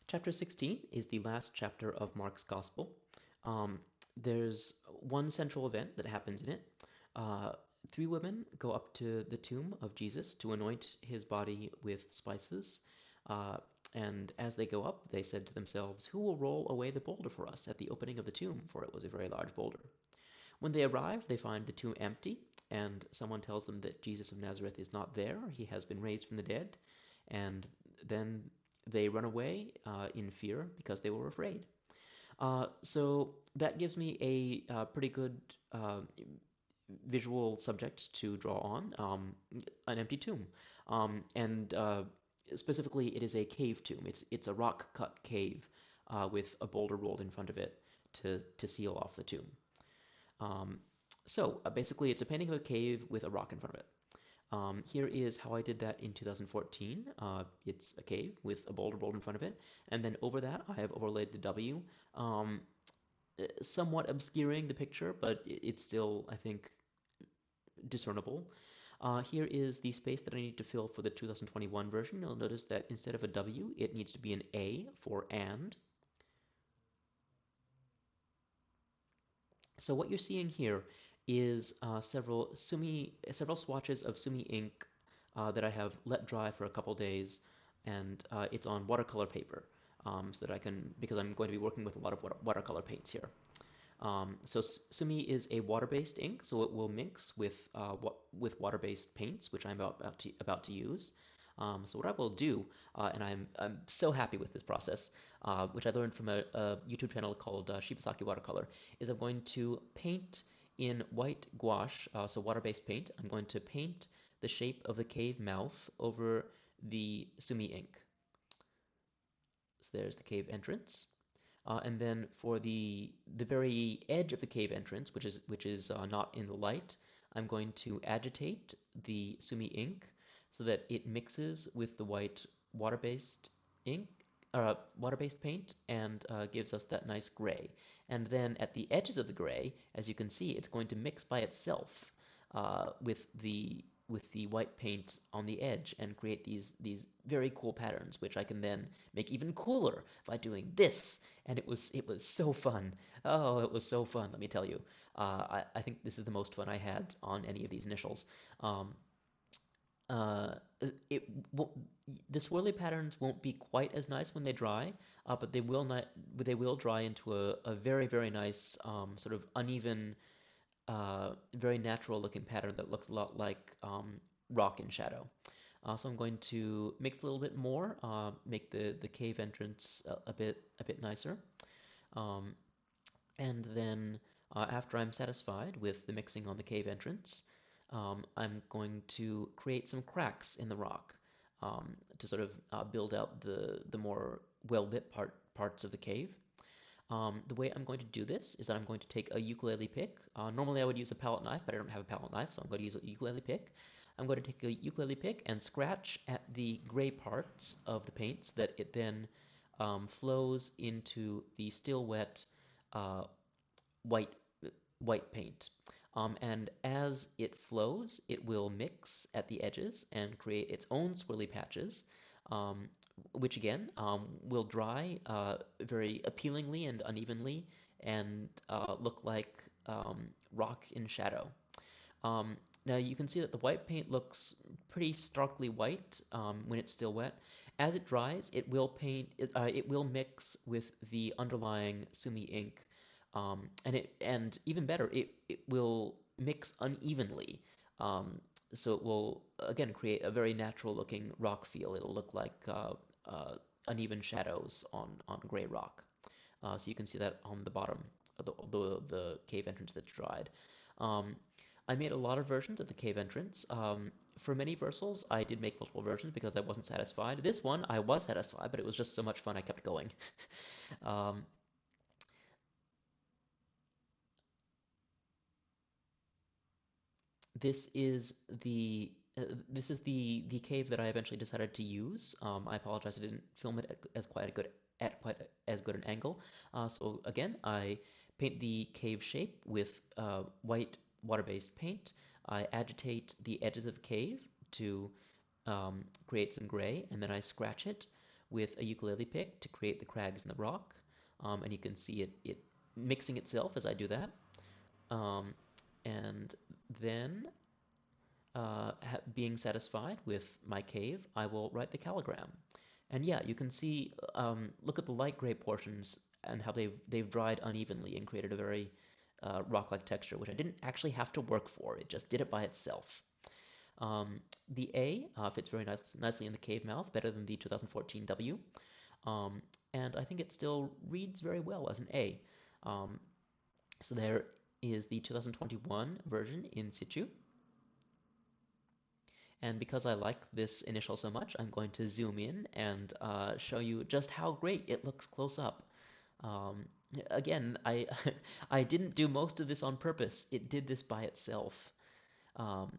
Chapter 16 is the last chapter of Mark's Gospel. Um, there's one central event that happens in it. Uh, Three women go up to the tomb of Jesus to anoint his body with spices. Uh, and as they go up, they said to themselves, "Who will roll away the boulder for us at the opening of the tomb?" For it was a very large boulder. When they arrive, they find the tomb empty, and someone tells them that Jesus of Nazareth is not there. He has been raised from the dead. And then they run away in fear because they were afraid. So that gives me a pretty good uh, visual subject to draw on, an empty tomb. And specifically, it is a cave tomb. It's a rock-cut cave with a boulder rolled in front of it to seal off the tomb. Um, so basically, it's a painting of a cave with a rock in front of it. Here is how I did that in 2014. It's a cave with a boulder rolled in front of it, and then over that I have overlaid the W, um, somewhat obscuring the picture, but it's still, I think, discernible. Here is the space that I need to fill for the 2021 version. You'll notice that instead of a W, it needs to be an A for and. So what you're seeing here is several swatches of Sumi ink that I have let dry for a couple days, and it's on watercolor paper, so that I can, because I'm going to be working with a lot of watercolor paints here. So Sumi is a water-based ink, so it will mix with water-based paints, which I'm about to use. So what I will do, and I'm so happy with this process, which I learned from a YouTube channel called Shibasaki Watercolor, is I'm going to paint in white gouache, so water-based paint. I'm going to paint the shape of the cave mouth over the Sumi ink. So there's the cave entrance. And then for the very edge of the cave entrance, which is not in the light, I'm going to agitate the Sumi ink so that it mixes with the white water-based ink, water-based paint, and gives us that nice gray. And then at the edges of the gray, as you can see, it's going to mix by itself with the white paint on the edge and create these very cool patterns, which I can then make even cooler by doing this. And it was so fun. Oh, it was so fun, let me tell you. I think this is the most fun I had on any of these initials. Um, uh, it won't, the swirly patterns won't be quite as nice when they dry, but they will dry into a very, very nice sort of uneven, very natural looking pattern that looks a lot like rock in shadow. So I'm going to mix a little bit more, make the cave entrance a bit nicer. Um, and then after I'm satisfied with the mixing on the cave entrance, I'm going to create some cracks in the rock to sort of build out the more well-lit parts of the cave. The way I'm going to do this is that I'm going to take a ukulele pick. Normally I would use a palette knife, but I don't have a palette knife, so I'm going to use a ukulele pick. I'm going to take a ukulele pick and scratch at the gray parts of the paint so that it then flows into the still wet uh, white white paint. And as it flows, it will mix at the edges and create its own swirly patches, um, which again will dry very appealingly and unevenly and look like rock in shadow. Now you can see that the white paint looks pretty starkly white when it's still wet. As it dries, it will mix with the underlying Sumi ink, and even better, it will mix unevenly. So it will again create a very natural looking rock feel. It'll look like uneven shadows on gray rock. So you can see that on the bottom of the cave entrance that's dried. Um, I made a lot of versions of the cave entrance. For many Versals, I did make multiple versions because I wasn't satisfied. This one, I was satisfied, but it was just so much fun I kept going. um, this is the cave that I eventually decided to use. I apologize, I didn't film it at quite as good an angle. So again, I paint the cave shape with white water-based paint. I agitate the edges of the cave to create some gray, and then I scratch it with a ukulele pick to create the crags in the rock. And you can see it mixing itself as I do that. Um, and then, being satisfied with my cave, I will write the calligram. And yeah, you can see, look at the light gray portions and how they've dried unevenly and created a very rock-like texture, which I didn't actually have to work for. It just did it by itself. The A fits very nicely in the cave mouth, better than the 2014 W. Um, and I think it still reads very well as an A. Um, so there is the 2021 version in situ. And because I like this initial so much, I'm going to zoom in and show you just how great it looks close up. Um, Again, I didn't do most of this on purpose. It did this by itself.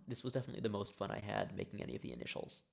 This was definitely the most fun I had making any of the initials.